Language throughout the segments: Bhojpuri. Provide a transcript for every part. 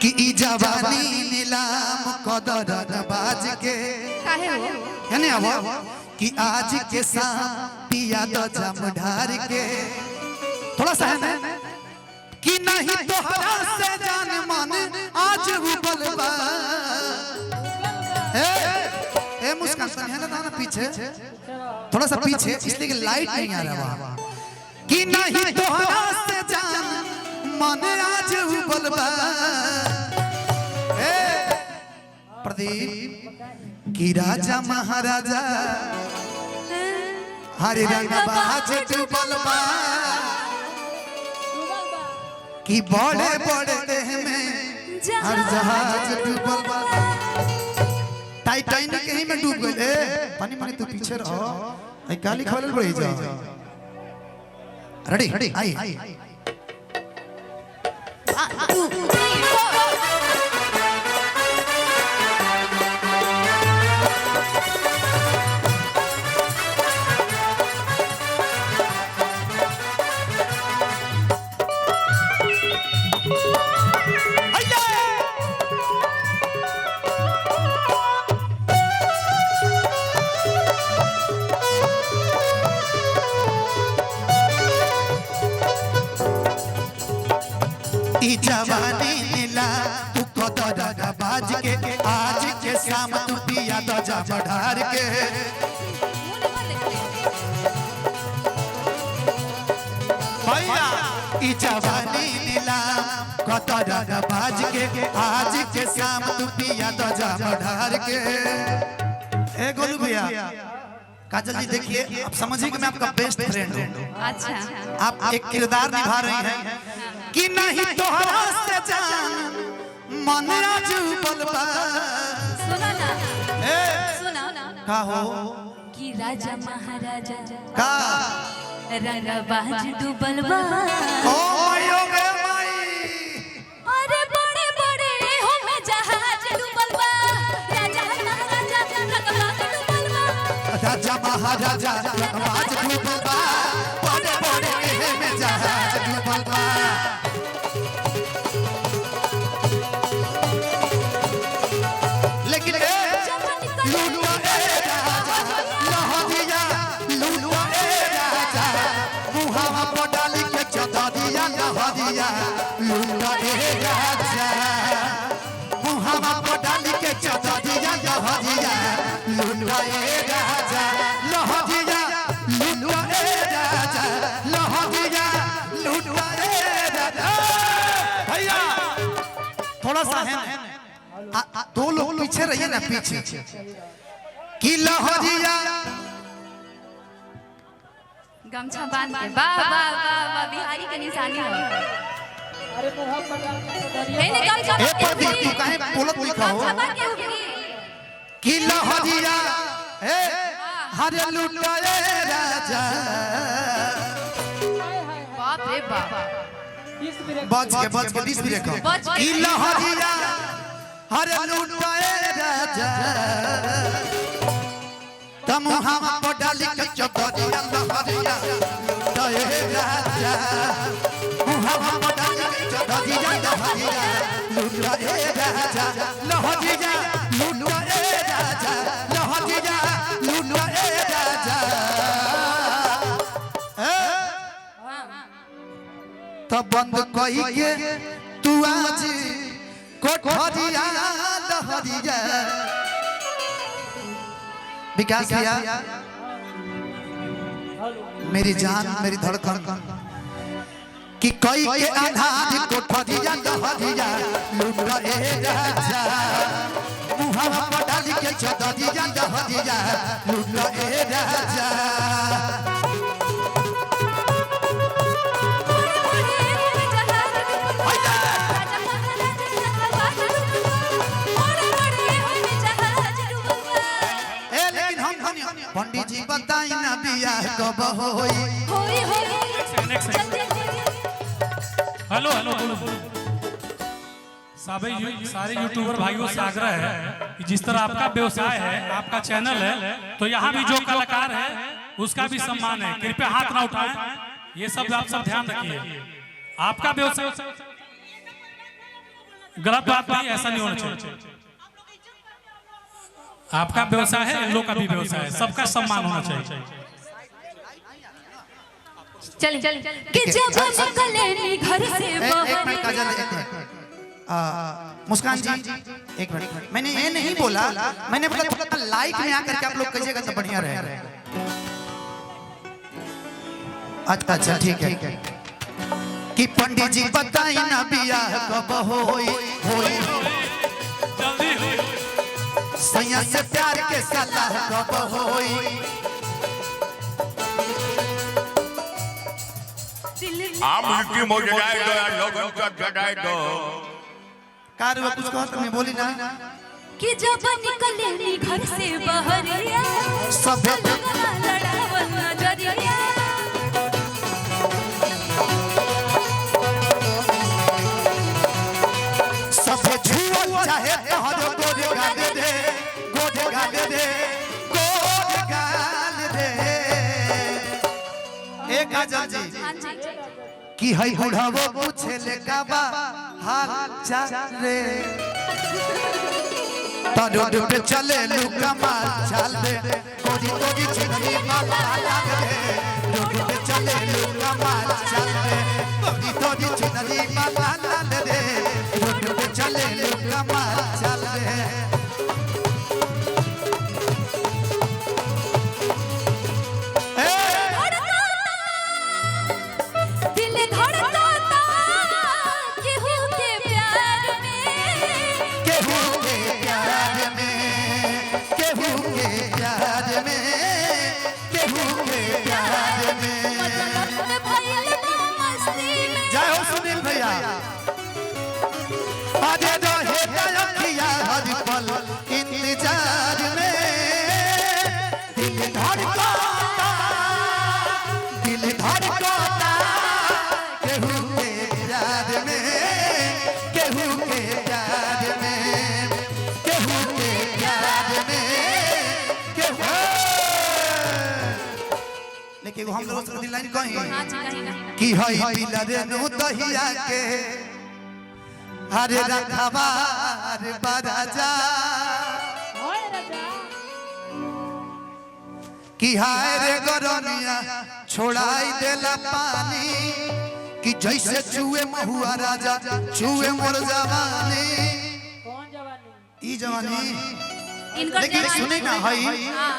कि ई जवानी नीलाम कदर बाज के काहे हो यानी अब कि आज के शाम पिया दो जम ढार के थोड़ा सा है कि नहीं तोहरा से जान मन आज उबल बा ए मुस्कान सन है ना पीछे थोड़ा सा पीछे इसलिए कि लाइट नहीं आ रहा वहां कि नहीं तोहरा से जान मन आज उबल बा प्रदीप की राजा महाराजा हरे रंग बाज डूबल बा कि बड़े बड़े देह में हर जहाज डूबल बा टाइटैनिक कहीं में डूब गए पानी पानी तू पीछे रहो आई काली खोलल पड़ी जा रेडी आई जवानी नीला तू कदर बाज के आज के शाम तू पिया दो जम ढार के भैया ई जवानी नीला कदर बाज के आज के शाम तू पिया दो जम ढार के ए गोलू भैया काजल जी देखिए आप समझिए कि मैं आपका बेस्ट फ्रेंड हूँ अच्छा आप एक किरदार निभा रही हैं कि नहीं तोहरा से जान मन आज उबल बा सुना ना सुना का हो कि राजा महाराजा का रंग बाज डूबल बा ओ मायो गे माई अरे बड़े बड़े हो में जहाज डूबल बा राजा महाराजा रंग बाज डूबल बा राजा महाराजा रंग बाज डूबल बा बड़े बड़े में जहाज डूबल बा लेकिन लूलुआ ए राजा लहरिया लूलुआ ए राजा मुहावा पर डाली के चदरिया लहरिया लूलुआ ए राजा मुहावा पर डाली के चदरिया लहरिया लूलुआ ए राजा लहरिया लूलुआ ए राजा लहरिया लूलुआ ए राजा भैया थोड़ा सा है दो लोग पीछे रहिए ना पीछे की लहरिया गमछा बांध के वाह वाह वाह वाह बिहारी के निशानी हो अरे मोहब्बत मैंने गमछा ए प्रदीप तू काहे बोलत लिखा हो की लहरिया ए हरे लुटाए राजा बाप रे बाप बच के 20 भी रखो की लहरिया हरे लुटाए राजा तम हम पर डाली के चदरिया लहरिया लुटाए राजा हम पर डाली के चदरिया लहरिया लुटाए राजा लहरिया लुटाए राजा लहरिया लुटाए राजा तब बंद कही के तू आज कोठरिया लहरिया विकास भैया मेरी जान मेरी धड़कन कि कई के आधार कोठरिया लहरिया लूटा ए राजा मुहावा पर डाली के चदरिया लहरिया लूटा ए राजा पंडित जी बताई ना बियाह कब होई हेलो हेलो सारे यूट्यूबर भाइयों से आग्रह है कि जिस तरह आपका व्यवसाय है आपका चैनल है तो यहाँ भी जो कलाकार है उसका भी सम्मान है। कृपया हाथ ना उठाएं, ये सब आप सब ध्यान रखिए। आपका व्यवसाय गलत बात नहीं, ऐसा नहीं होना चाहिए। आपका व्यवसाय है, इन लोग का भी व्यवसाय है, सबका सम्मान होना चाहिए। चल चल कि जब निकले घर से मुस्कान जी एक मिनट, मैंने ये नहीं बोला, मैंने बोला थोड़ा लाइट में आकर के आप लोग कहिएगा तो बढ़िया रहेगा। अच्छा अच्छा ठीक है कि पंडित जी बताई ना बियाह कब होई जल्दी सैया से प्यार के सलाह कब होई। आप मिट्टी मोड़ जाए दो यार, लोगों का जगाए दो। कार वो कुछ कहत मैं बोली ना कि जब निकले घर से बहरिया सब लड़ावन नजरिया सब छुओ चाहे तोहर गोरे गाल दे गोरे गाल दे गोरे गाल दे। एक काजल जी हां जी कि हई बुढ़ावो पूछे ले का बा हाल चाल रे रोड पे चले लू कमाल चाल दे कोरी कोरी छिड़ी माला लाग दे रोड पे चले लू कमाल चाल दे कोरी कोरी छिड़ी माला लाग दे रोड पे चले लू कमाल चाल दे। दिल धड़कता केहू के प्यार में केहू के प्यार में केहू के प्यार में केहू के प्यार में मतलब भइल बा मस्ती में। जय हो सुनील भैया। अरे रहे अखिया हर पल इंतजार में दिल धड़कता केहू के प्यार में केहू के प्यार में केहू के प्यार में केहू। लेकिन हम लोग दिल लाइन कहीं हां जी कहीं कि हई पिलरे नु दहिया के हरे रखवार बराजा कि हाय रे गरनिया छोड़ाई देला पानी कि जैसे चूहे महुआ राजा चूहे मोर जवानी। कौन जवानी? ई जवानी इनकर लेकिन जवानी सुने ना हई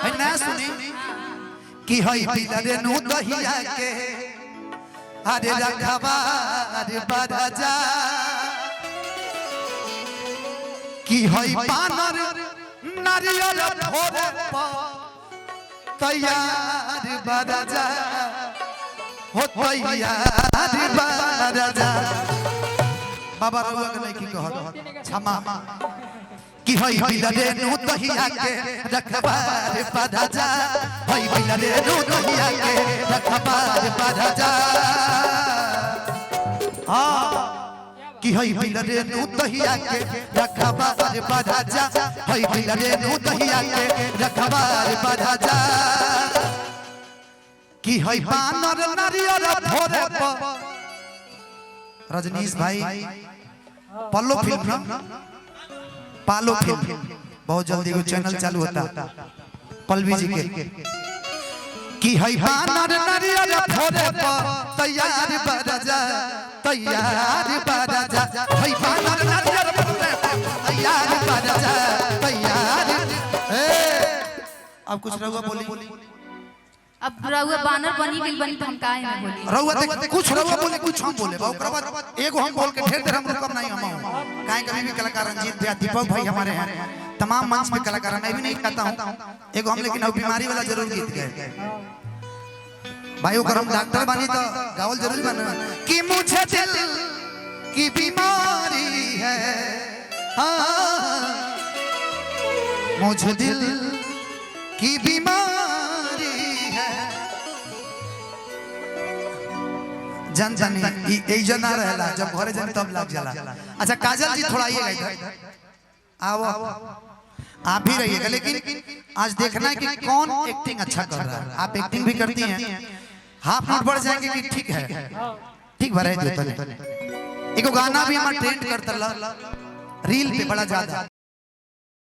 है ना सुने कि हई पिलरे नु दहिया के हरे रखवार बराजा कि हई बानर नारियल भोरे तैयार बराजा हो तैयार बराजा। बाबा रउआ के नहीं की कहत क्षमा कि हई बिलरे नु दहिया के रखबार बराजा हई बिलरे नु दहिया के रखबार बराजा। हां कि हई बिलरे नु दहिया के रखबार बराजा हई बिलरे नु दहिया के रखबार बराजा कि हई बानर नारियल भोरे रजनीश भाई पल्लो फिल्म ना पालो फिल्म बहुत जल्दी वो चैनल चालू होता पल्लवी जी के कि हई बानर नारियल भोरे तैयार बराजा तैयार बराजा हई बानर नारियल भोरे तैयार बराजा तैयार। अब कुछ रहुआ बोली अब रउआ बानर बनी गेल बनी तो हम काहे ना बोली। रहुआ देख कुछ रहुआ बोले कुछ हम बोले ओकरा बाद एगो हम बोल के ढेर देर हम कम नहीं हम काहे कभी भी कलाकार रंजीत भैया दीपक भाई हमारे हैं तमाम मंच पे कलाकार मैं भी नहीं कहता हूं एगो हम लेकिन बीमारी वाला जरूर गीत गए भाई ओकर हम डॉक्टर बानी तो गावल जरूर बना कि मुझे दिल की बीमारी है हाँ मुझे दिल की बीमारी है जन जानी ई जना रहला जब घरे जानी तब लग जाला। अच्छा काजल जी थोड़ा आइएगा इधर आओ आप ही रहिएगा लेकिन आज देखना है कि कौन एक्टिंग अच्छा कर रहा है। आप एक्टिंग भी करती हैं हाफ नोट बढ़ जाएंगे कि ठीक है ठीक भरे जो तने एगो गाना भी हमार ट्रेंड करता रील पे बड़ा ज्यादा